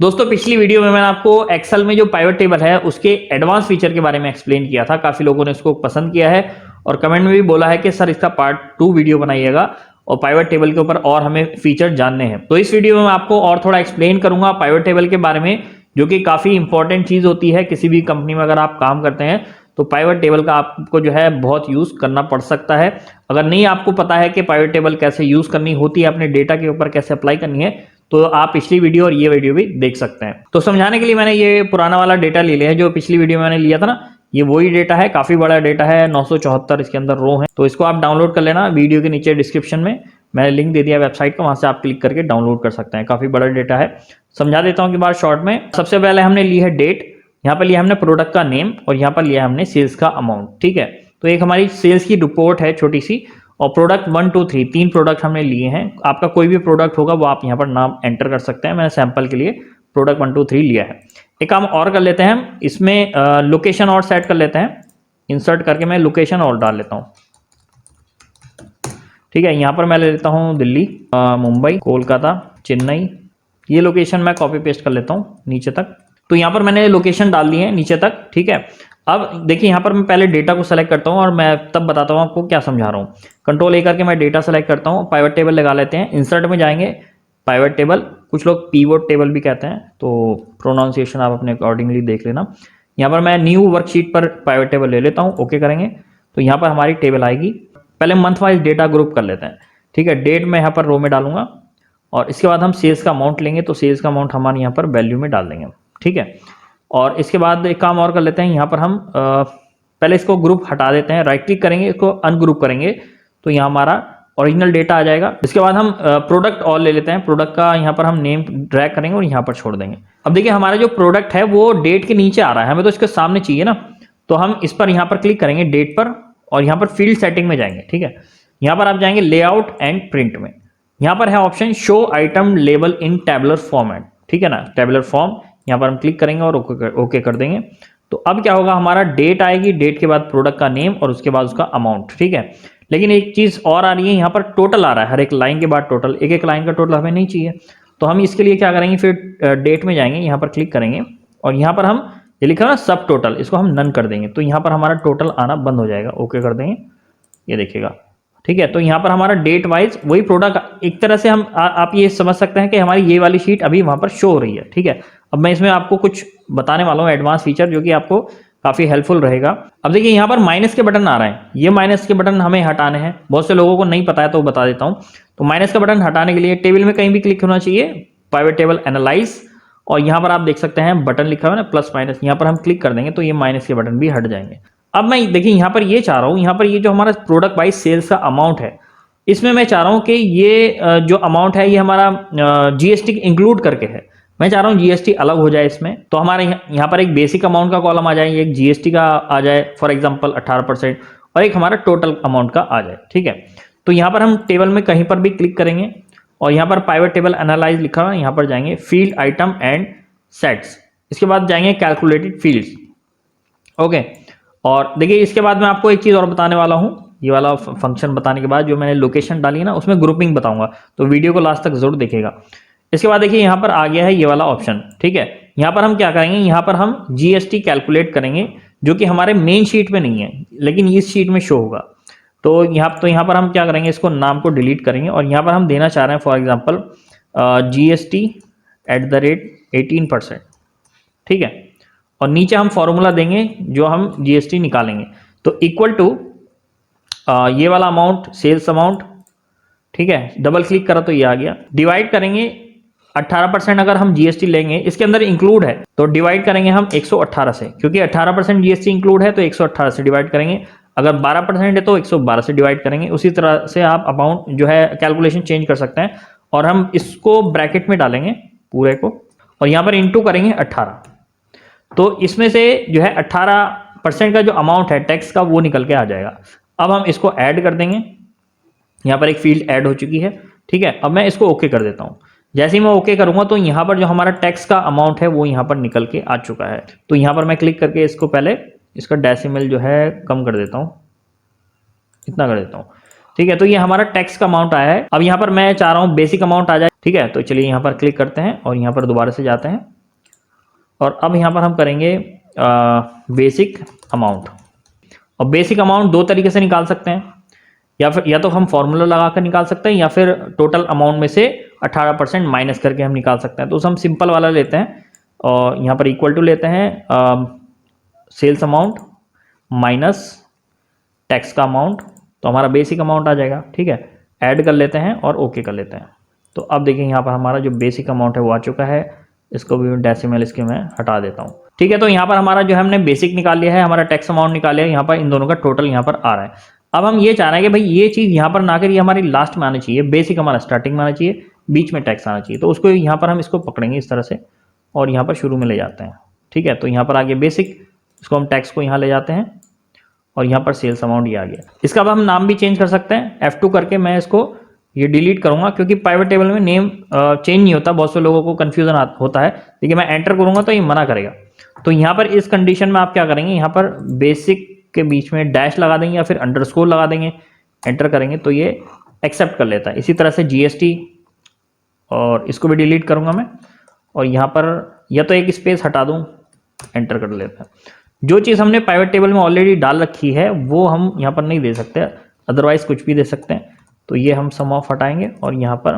दोस्तों पिछली वीडियो में मैंने आपको एक्सेल में जो पाइवट टेबल है उसके एडवांस फीचर के बारे में एक्सप्लेन किया था। काफी लोगों ने इसको पसंद किया है और कमेंट में भी बोला है कि सर इसका पार्ट 2 वीडियो बनाइएगा और पाइवट टेबल के ऊपर और हमें फीचर जानने हैं। तो इस वीडियो में मैं आपको और थोड़ा एक्सप्लेन करूंगा पाइवट टेबल के बारे में, जो कि काफी इंपॉर्टेंट चीज होती है किसी भी कंपनी में। अगर आप काम करते हैं तो पाइवट टेबल का आपको जो है बहुत यूज करना पड़ सकता है। अगर नहीं आपको पता है कि पाइवट टेबल कैसे यूज करनी होती है, अपने डेटा के ऊपर कैसे अप्लाई करनी है, तो आप पिछली वीडियो और ये वीडियो भी देख सकते हैं। तो समझाने के लिए मैंने ये पुराना वाला डेटा ले लिया है जो पिछली वीडियो में मैंने लिया था ना। ये वही डेटा है, काफी बड़ा डेटा है, 974 इसके अंदर रो है। तो इसको आप डाउनलोड कर लेना, वीडियो के नीचे डिस्क्रिप्शन में मैंने लिंक दे दिया वेबसाइट का, वहां से आप क्लिक करके डाउनलोड कर सकते हैं। काफी बड़ा डेटा है, समझा देता हूँ कि बार शॉर्ट में। सबसे पहले हमने ली है डेट, यहाँ पर लिया हमने प्रोडक्ट का नेम और यहाँ पर लिया हमने सेल्स का अमाउंट। ठीक है, तो एक हमारी सेल्स की रिपोर्ट है छोटी सी, और प्रोडक्ट 1 2 3 तीन प्रोडक्ट हमने लिए हैं। आपका कोई भी प्रोडक्ट होगा वो आप यहाँ पर नाम एंटर कर सकते हैं। मैंने सैंपल के लिए प्रोडक्ट 1 2 3 लिया है। एक काम और कर लेते हैं हम, इसमें लोकेशन और सेट कर लेते हैं। इंसर्ट करके मैं लोकेशन और डाल लेता हूँ। ठीक है, यहाँ पर मैं ले लेता हूँ दिल्ली, मुंबई, कोलकाता, चेन्नई। ये लोकेशन मैं कॉपी पेस्ट कर लेता हूँ नीचे तक। तो यहाँ पर मैंने लोकेशन डाल दी है नीचे तक। ठीक है, अब देखिए यहाँ पर मैं पहले डेटा को सेलेक्ट करता हूँ और मैं तब बताता हूँ आपको क्या समझा रहा हूँ। कंट्रोल ए करके मैं डेटा सेलेक्ट करता हूँ, पाइवट टेबल लगा लेते हैं। इंसर्ट में जाएंगे, पाइवट टेबल, कुछ लोग पीवोट टेबल भी कहते हैं, तो प्रोनाउंसिएशन आप अपने अकॉर्डिंगली देख लेना। यहाँ पर मैं न्यू वर्कशीट पर पाइवट टेबल ले लेता हूँ, ओके करेंगे तो यहाँ पर हमारी टेबल आएगी। पहले मंथ वाइज डेटा ग्रुप कर लेते हैं। ठीक है, डेट मैं यहाँ पर रो में डालूंगा और इसके बाद हम सेल्स का अमाउंट लेंगे, तो सेल्स का अमाउंट हमारे यहाँ पर वैल्यू में डाल देंगे। ठीक है, और इसके बाद एक काम और कर लेते हैं, यहाँ पर हम पहले इसको ग्रुप हटा देते हैं, राइट क्लिक करेंगे, इसको अनग्रुप करेंगे तो यहाँ हमारा ओरिजिनल डेटा आ जाएगा। इसके बाद हम प्रोडक्ट और ले लेते हैं, प्रोडक्ट का यहाँ पर हम नेम ड्रैग करेंगे और यहाँ पर छोड़ देंगे। अब देखिए हमारा जो प्रोडक्ट है वो डेट के नीचे आ रहा है, हमें तो इसके सामने चाहिए ना, तो हम इस पर यहाँ पर क्लिक करेंगे डेट पर और यहाँ पर फील्ड सेटिंग में जाएंगे। ठीक है, यहाँ पर आप जाएंगे लेआउट एंड प्रिंट में, यहाँ पर है ऑप्शन शो आइटम लेबल इन टेबुलर फॉर्मेट। ठीक है ना, टेबुलर फॉर्म, यहाँ पर हम क्लिक करेंगे और ओके कर देंगे। तो अब क्या होगा, हमारा डेट आएगी, डेट के बाद प्रोडक्ट का नेम और उसके बाद उसका अमाउंट। ठीक है, लेकिन एक चीज और आ रही है, यहाँ पर टोटल आ रहा है, हर एक लाइन के बाद टोटल, एक एक लाइन का टोटल हमें नहीं चाहिए। तो हम इसके लिए क्या करेंगे, फिर डेट में जाएंगे, यहाँ पर क्लिक करेंगे और यहाँ पर हम ये लिखा है ना सब टोटल, इसको हम नन कर देंगे तो यहाँ पर हमारा टोटल आना बंद हो जाएगा। ओके कर देंगे, ये देखिएगा। ठीक है, तो यहाँ पर हमारा डेट वाइज वही प्रोडक्ट, एक तरह से हम आप ये समझ सकते हैं कि हमारी ये वाली शीट अभी वहां पर शो हो रही है। ठीक है, अब मैं इसमें आपको कुछ बताने वाला हूँ एडवांस फीचर, जो कि आपको काफी हेल्पफुल रहेगा। अब देखिए यहाँ पर माइनस के बटन आ रहे हैं, ये माइनस के बटन हमें हटाने हैं, बहुत से लोगों को नहीं पता है तो बता देता हूँ। तो माइनस का बटन हटाने के लिए टेबल में कहीं भी क्लिक होना चाहिए, पाइवट टेबल एनालाइज, और यहाँ पर आप देख सकते हैं बटन लिखा हुआ है ना प्लस माइनस, यहाँ पर हम क्लिक कर देंगे तो ये माइनस के बटन भी हट जाएंगे। अब मैं देखिए यहाँ पर ये चाह रहा हूँ, यहाँ पर ये जो हमारा प्रोडक्ट वाइज सेल्स का अमाउंट है, इसमें मैं चाह रहा हूँ कि ये जो अमाउंट है ये हमारा जीएसटी इंक्लूड करके है। मैं चाह रहा हूँ जीएसटी अलग हो जाए इसमें, तो हमारे यहाँ पर एक बेसिक अमाउंट का कॉलम आ जाए, एक जीएसटी का आ जाए, फॉर एग्जांपल 18%, और एक हमारा टोटल अमाउंट का आ जाए। ठीक है, तो यहाँ पर हम टेबल में कहीं पर भी क्लिक करेंगे और यहाँ पर पाइवट टेबल एनालाइज लिखा हुआ है, यहाँ पर जाएंगे फील्ड आइटम एंड सेट्स, इसके बाद जाएंगे कैलकुलेटेड फील्ड्स। ओके, और देखिए इसके बाद मैं आपको एक चीज और बताने वाला हूँ। ये वाला फंक्शन बताने के बाद जो मैंने लोकेशन डाली है ना, उसमें ग्रुपिंग बताऊंगा, तो वीडियो को लास्ट तक जरूर देखिएगा। इसके बाद देखिए यहाँ पर आ गया है ये वाला ऑप्शन। ठीक है, यहाँ पर हम क्या करेंगे, यहाँ पर हम जीएसटी कैलकुलेट करेंगे, जो कि हमारे मेन शीट में नहीं है लेकिन इस शीट में शो होगा। तो यहाँ पर हम क्या करेंगे, इसको नाम को डिलीट करेंगे और यहाँ पर हम देना चाह रहे हैं फॉर एग्जाम्पल GST@18%। ठीक है, और नीचे हम फॉर्मूला देंगे जो हम जीएसटी निकालेंगे, तो इक्वल टू ये वाला अमाउंट, सेल्स अमाउंट। ठीक है, डबल क्लिक करा तो ये आ गया, डिवाइड करेंगे 18% अगर हम जीएसटी लेंगे, इसके अंदर इंक्लूड है तो डिवाइड करेंगे हम 118 से, क्योंकि 18% जीएसटी इंक्लूड है तो 118 से डिवाइड करेंगे। अगर 12% है तो 112 से डिवाइड करेंगे। उसी तरह से आप अमाउंट जो है कैलकुलेशन चेंज कर सकते हैं, और हम इसको ब्रैकेट में डालेंगे पूरे को और यहाँ पर इंटू करेंगे 18, तो इसमें से जो है 18% का जो अमाउंट है टैक्स का वो निकल के आ जाएगा। अब हम इसको ऐड कर देंगे, यहाँ पर एक फील्ड ऐड हो चुकी है। ठीक है, अब मैं इसको ओके कर देता हूँ। जैसे ही मैं ओके करूंगा तो यहाँ पर जो हमारा टैक्स का अमाउंट है वो यहाँ पर निकल के आ चुका है। तो यहाँ पर मैं क्लिक करके इसको पहले इसका डेसिमल जो है कम कर देता हूँ, इतना कर देता हूँ। ठीक है, तो ये हमारा टैक्स का अमाउंट आया है। अब यहाँ पर मैं चाह रहा हूँ बेसिक अमाउंट आ जाए, ठीक है, तो चलिए यहाँ पर क्लिक करते हैं और यहाँ पर दोबारा से जाते हैं और अब यहाँ पर हम करेंगे बेसिक अमाउंट। और बेसिक अमाउंट दो तरीके से निकाल सकते हैं, या तो हम फॉर्मूला लगा कर निकाल सकते हैं या फिर टोटल अमाउंट में से 18% माइनस करके हम निकाल सकते हैं। तो हम सिंपल वाला लेते हैं और यहाँ पर इक्वल टू लेते हैं सेल्स अमाउंट माइनस टैक्स का अमाउंट, तो हमारा बेसिक अमाउंट आ जाएगा। ठीक है, ऐड कर लेते हैं और ओके कर लेते हैं। तो अब देखिए यहाँ पर हमारा जो बेसिक अमाउंट है वो आ चुका है। इसको भी डेसिमल इसके मैं हटा देता हूँ। ठीक है, तो यहाँ पर हमारा जो है हमने बेसिक निकाल लिया है, हमारा टैक्स अमाउंट निकाल लिया है, यहाँ पर इन दोनों का टोटल यहाँ पर आ रहा है। अब हम ये चाह रहे हैं कि भाई ये चीज़ यहाँ पर ना कर ये हमारी लास्ट में आनी चाहिए, बेसिक हमारा स्टार्टिंग में आना चाहिए, बीच में टैक्स आना चाहिए। तो उसको यहाँ पर हम इसको पकड़ेंगे इस तरह से और यहाँ पर शुरू में ले जाते हैं। ठीक है, तो यहाँ पर आ गया बेसिक, इसको हम टैक्स को यहाँ ले जाते हैं और यहाँ पर सेल्स अमाउंट ये आ गया। इसका अब हम नाम भी चेंज कर सकते हैं, F2 करके मैं इसको ये डिलीट करूंगा क्योंकि प्राइवेट टेबल में नेम चेंज नहीं होता, बहुत से लोगों को कंफ्यूजन होता है। देखिए मैं एंटर करूंगा तो ये मना करेगा। तो यहाँ पर इस कंडीशन में आप क्या करेंगे, यहाँ पर बेसिक के बीच में डैश लगा देंगे या फिर अंडरस्कोर लगा देंगे, एंटर करेंगे तो ये एक्सेप्ट कर लेता है। इसी तरह से GST और इसको भी डिलीट करूंगा मैं और यहाँ पर या तो एक स्पेस हटा दूं, एंटर कर लेता है। जो चीज़ हमने प्राइवेट टेबल में ऑलरेडी डाल रखी है वो हम यहाँ पर नहीं दे सकते, अदरवाइज कुछ भी दे सकते हैं। तो ये हम सम ऑफ हटाएंगे और यहाँ पर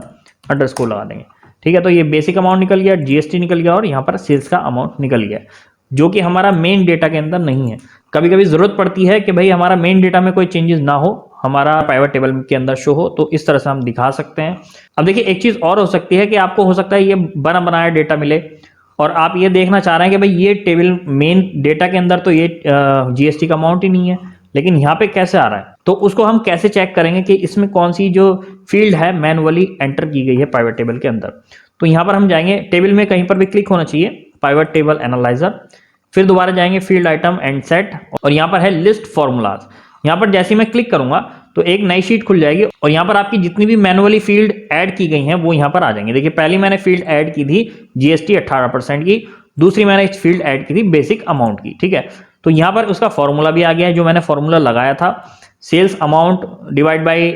अंडरस्कोर लगा देंगे। ठीक है, तो ये बेसिक अमाउंट निकल गया, GST निकल गया और यहाँ पर सेल्स का अमाउंट निकल गया, जो कि हमारा मेन डेटा के अंदर नहीं है। कभी कभी जरूरत पड़ती है कि भाई हमारा मेन डेटा में कोई चेंजेस ना हो, हमारा प्राइवेट टेबल के अंदर शो हो, तो इस तरह से हम दिखा सकते हैं। अब देखिए एक चीज़ और हो सकती है कि आपको हो सकता है ये बना बनाया डेटा मिले और आप ये देखना चाह रहे हैं कि भाई ये टेबल मेन डेटा के अंदर तो ये GST का अमाउंट ही नहीं है, लेकिन यहाँ पे कैसे आ रहा है। तो उसको हम कैसे चेक करेंगे कि इसमें कौन सी जो फील्ड है मैनुअली एंटर की गई है प्राइवेट टेबल के अंदर। तो यहाँ पर हम जाएंगे, टेबल में कहीं पर भी क्लिक होना चाहिए, प्राइवेट टेबल एनालाइजर, फिर दोबारा जाएंगे फील्ड आइटम एंड सेट और यहाँ पर है लिस्ट फॉर्मूलाज। यहाँ पर जैसे ही मैं क्लिक करूंगा तो एक नई शीट खुल जाएगी और यहाँ पर आपकी जितनी भी मैनुअली फील्ड ऐड की गई हैं वो यहाँ पर आ जाएंगे। देखिए पहली मैंने फील्ड ऐड की थी GST 18% की, दूसरी मैंने फील्ड ऐड की थी बेसिक अमाउंट की। ठीक है, तो यहाँ पर उसका फॉर्मूला भी आ गया है, जो मैंने फॉर्मूला लगाया था, सेल्स अमाउंट डिवाइड बाई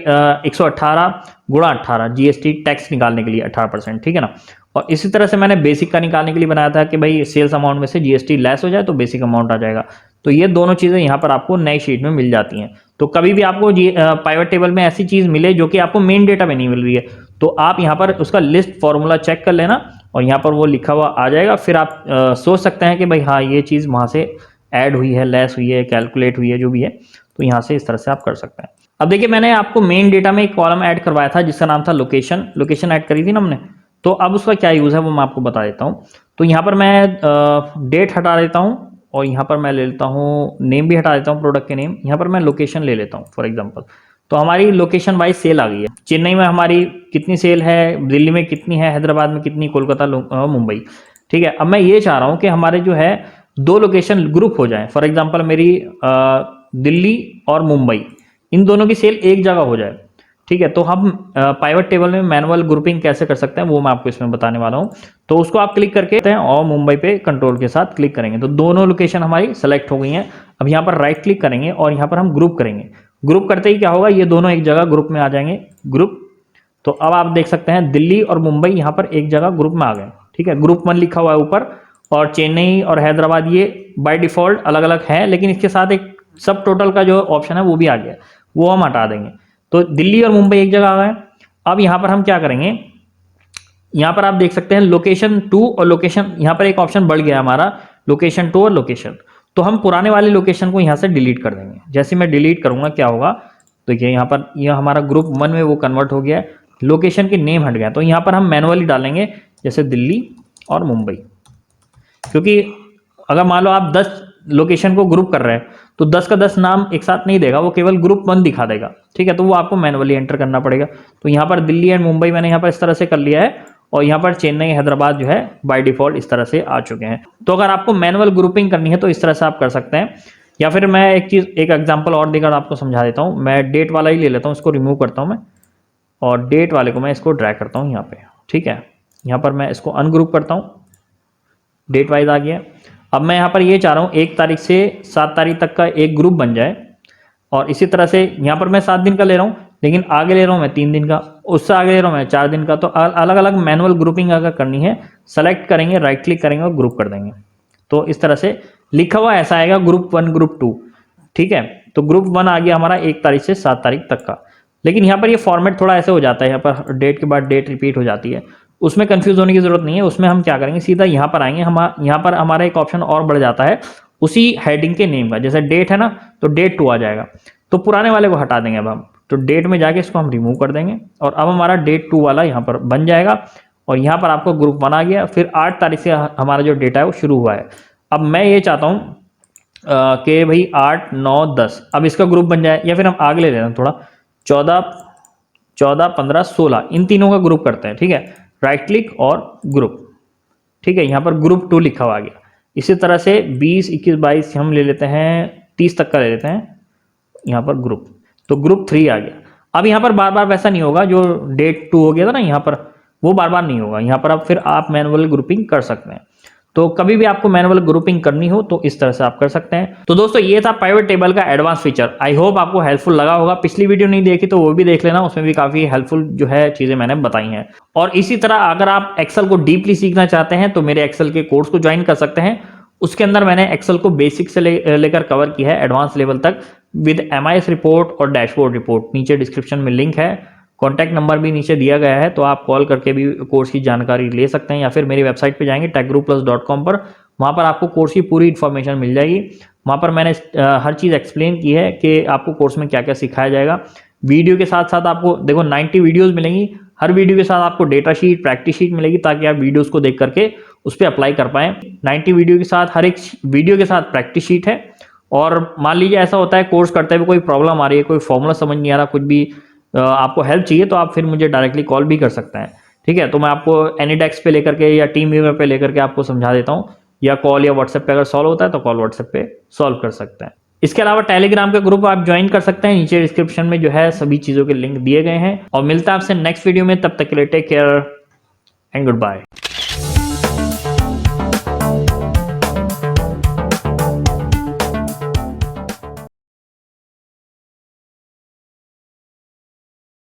118 गुणा 18 GST टैक्स निकालने के लिए 18%। ठीक है ना, और इसी तरह से मैंने बेसिक का निकालने के लिए बनाया था कि भाई सेल्स अमाउंट में से GST लेस हो जाए तो बेसिक अमाउंट आ जाएगा। तो ये दोनों चीज़ें यहाँ पर आपको नई शीट में मिल जाती हैं। तो कभी भी आपको प्राइवेट टेबल में ऐसी चीज़ मिले जो कि आपको मेन डेटा में नहीं मिल रही है, तो आप यहाँ पर उसका लिस्ट फॉर्मूला चेक कर लेना और यहाँ पर वो लिखा हुआ आ जाएगा। फिर आप सोच सकते हैं कि भाई हाँ ये चीज़ वहाँ से ऐड हुई है, लेस हुई है, कैलकुलेट हुई है, जो भी है, तो यहाँ से इस तरह से आप कर सकते हैं। अब देखिए मैंने आपको मेन डेटा में एक कॉलम ऐड करवाया था जिसका नाम था लोकेशन ऐड करी थी ना हमने। तो अब उसका क्या यूज़ है वो मैं आपको बता देता हूँ। तो यहाँ पर मैं डेट हटा देता हूँ और यहाँ पर मैं ले लेता हूँ नेम भी हटा देता हूँ, प्रोडक्ट के नेम। यहाँ पर मैं लोकेशन ले लेता हूँ फॉर एग्जांपल। तो हमारी लोकेशन वाइज सेल आ गई है। चेन्नई में हमारी कितनी सेल है, दिल्ली में कितनी है, हैदराबाद में कितनी, कोलकाता मुंबई। ठीक है, अब मैं ये चाह रहा हूँ कि हमारे जो है दो लोकेशन ग्रुप हो जाए। फॉर एग्जांपल मेरी दिल्ली और मुंबई, इन दोनों की सेल एक जगह हो जाए। ठीक है, तो हम प्राइवेट टेबल में मैनुअल ग्रुपिंग कैसे कर सकते हैं वो मैं आपको इसमें बताने वाला हूं। तो उसको आप क्लिक करके और मुंबई पे कंट्रोल के साथ क्लिक करेंगे तो दोनों लोकेशन हमारी सेलेक्ट हो गई हैं। अब यहाँ पर राइट क्लिक करेंगे और यहाँ पर हम ग्रुप करेंगे। ग्रुप करते ही क्या होगा, ये दोनों एक जगह ग्रुप में आ जाएंगे, ग्रुप। तो अब आप देख सकते हैं दिल्ली और मुंबई यहाँ पर एक जगह ग्रुप में आ गए। ठीक है, ग्रुप 1 लिखा हुआ है ऊपर और चेन्नई और हैदराबाद ये बाय डिफॉल्ट अलग अलग है, लेकिन इसके साथ एक सब टोटल का जो ऑप्शन है वो भी आ गया, वो हम हटा देंगे। तो दिल्ली और मुंबई एक जगह आ गए। अब यहाँ पर हम क्या करेंगे, यहाँ पर आप देख सकते हैं लोकेशन 2 और लोकेशन, यहाँ पर एक ऑप्शन बढ़ गया हमारा लोकेशन 2 और लोकेशन। तो हम पुराने वाले लोकेशन को यहाँ से डिलीट कर देंगे। जैसे मैं डिलीट करूँगा क्या होगा, तो ये यहाँ पर यह हमारा ग्रुप 1 में वो कन्वर्ट हो गया, लोकेशन के नेम हट गया। तो यहाँ पर हम मैनुअली डालेंगे जैसे दिल्ली और मुंबई, क्योंकि अगर मान लो आप 10 लोकेशन को ग्रुप कर रहे हैं तो 10 का 10 नाम एक साथ नहीं देगा, वो केवल ग्रुप 1 दिखा देगा। ठीक है, तो वो आपको मैनुअली एंटर करना पड़ेगा। तो यहाँ पर दिल्ली एंड मुंबई मैंने यहाँ पर इस तरह से कर लिया है और यहाँ पर चेन्नई हैदराबाद जो है बाय डिफॉल्ट इस तरह से आ चुके हैं। तो अगर आपको मैनुअल ग्रुपिंग करनी है तो इस तरह से आप कर सकते हैं, या फिर मैं एक एग्जाम्पल और देकर आपको समझा देता हूँ। मैं डेट वाला ही ले लेता हूँ, इसको रिमूव करता हूँ मैं और डेट वाले को मैं इसको ड्रैग करता हूँ यहाँ पे। ठीक है, यहाँ पर मैं इसको अनग्रुप करता हूँ, डेट वाइज आ गया। अब मैं यहाँ पर ये चाह रहा हूँ 1 तारीख से 7 तारीख तक का एक ग्रुप बन जाए और इसी तरह से यहाँ पर मैं 7 दिन का ले रहा हूँ, लेकिन आगे ले रहा हूँ मैं 3 दिन का, उससे आगे ले रहा हूँ मैं 4 दिन का। तो अलग अलग मैनुअल ग्रुपिंग अगर करनी है, सेलेक्ट करेंगे, राइट क्लिक करेंगे और ग्रुप कर देंगे। तो इस तरह से लिखा हुआ ऐसा आएगा ग्रुप 1 ग्रुप 2, ठीक है। तो ग्रुप 1 आ गया हमारा 1 तारीख से 7 तारीख तक का। लेकिन यहाँ पर ये फॉर्मेट थोड़ा ऐसे हो जाता है, यहाँ पर डेट के बाद डेट रिपीट हो जाती है, उसमें कंफ्यूज होने की जरूरत नहीं है। उसमें हम क्या करेंगे, सीधा यहाँ पर आएंगे, हम यहाँ पर हमारा एक ऑप्शन और बढ़ जाता है उसी हेडिंग के नेम का। जैसे डेट है ना, तो डेट 2 आ जाएगा, तो पुराने वाले को हटा देंगे अब हम। तो डेट में जाके इसको हम रिमूव कर देंगे और अब हमारा डेट 2 वाला यहाँ पर बन जाएगा। और यहाँ पर आपको ग्रुप 1 आ गया। फिर 8 तारीख से हमारा जो डेटा है वो शुरू हुआ है। अब मैं ये चाहता हूँ कि भाई 8, 9, 10 अब इसका ग्रुप बन जाए, या फिर हम आगे ले लेते हैं थोड़ा, 14, 15, 16 इन तीनों का ग्रुप करते हैं, ठीक है। राइट क्लिक और ग्रुप, ठीक है। यहाँ पर ग्रुप 2 लिखा हुआ आ गया। इसी तरह से 20, 21, 22 हम ले लेते हैं, 30 तक का ले लेते हैं यहाँ पर ग्रुप। तो ग्रुप 3 आ गया। अब यहाँ पर बार बार वैसा नहीं होगा, जो डेट 2 हो गया था ना यहाँ पर, वो बार बार नहीं होगा। यहाँ पर अब फिर आप मैनुअल ग्रुपिंग कर सकते हैं। तो कभी भी आपको मैनुअल ग्रुपिंग करनी हो तो इस तरह से आप कर सकते हैं। तो दोस्तों ये था पाइवट टेबल का एडवांस फीचर। आई होप आपको हेल्पफुल लगा होगा। पिछली वीडियो नहीं देखी तो वो भी देख लेना, उसमें भी काफी हेल्पफुल जो है चीजें मैंने बताई हैं। और इसी तरह अगर आप एक्सेल को डीपली सीखना चाहते हैं तो मेरे एक्सेल के कोर्स को ज्वाइन कर सकते हैं। उसके अंदर मैंने एक्सेल को बेसिक से लेकर कवर किया है एडवांस लेवल तक, विद MIS रिपोर्ट और डैशबोर्ड रिपोर्ट। नीचे डिस्क्रिप्शन में लिंक है, कॉन्टैक्ट नंबर भी नीचे दिया गया है, तो आप कॉल करके भी कोर्स की जानकारी ले सकते हैं, या फिर मेरी वेबसाइट पे जाएंगे techguruplus.com पर, वहाँ पर आपको कोर्स की पूरी इन्फॉर्मेशन मिल जाएगी। वहाँ पर मैंने हर चीज़ एक्सप्लेन की है कि आपको कोर्स में क्या क्या सिखाया जाएगा। वीडियो के साथ साथ आपको देखो 90 वीडियोज़ मिलेंगी, हर वीडियो के साथ आपको डेटा शीट, प्रैक्टिस शीट मिलेगी, ताकि आप वीडियोज़ को देख करके उस पर अप्लाई कर पाएँ। 90 वीडियो के साथ हर एक वीडियो के साथ प्रैक्टिस शीट है। और मान लीजिए ऐसा होता है कोर्स करते हुए कोई प्रॉब्लम आ रही है, कोई फॉर्मूला समझ नहीं आ रहा, कुछ भी आपको हेल्प चाहिए, तो आप फिर मुझे डायरेक्टली कॉल भी कर सकते हैं, ठीक है। तो मैं आपको एनीडेस्क पे लेकर के या टीम व्यूअर पे लेकर के आपको समझा देता हूँ, या कॉल या व्हाट्सएप पे अगर सॉल्व होता है तो कॉल व्हाट्सएप पे सॉल्व कर सकते हैं। इसके अलावा टेलीग्राम का ग्रुप आप ज्वाइन कर सकते हैं, नीचे डिस्क्रिप्शन में जो है सभी चीज़ों के लिंक दिए गए हैं। और मिलता है आपसे नेक्स्ट वीडियो में, तब तक के लिए take care and good bye.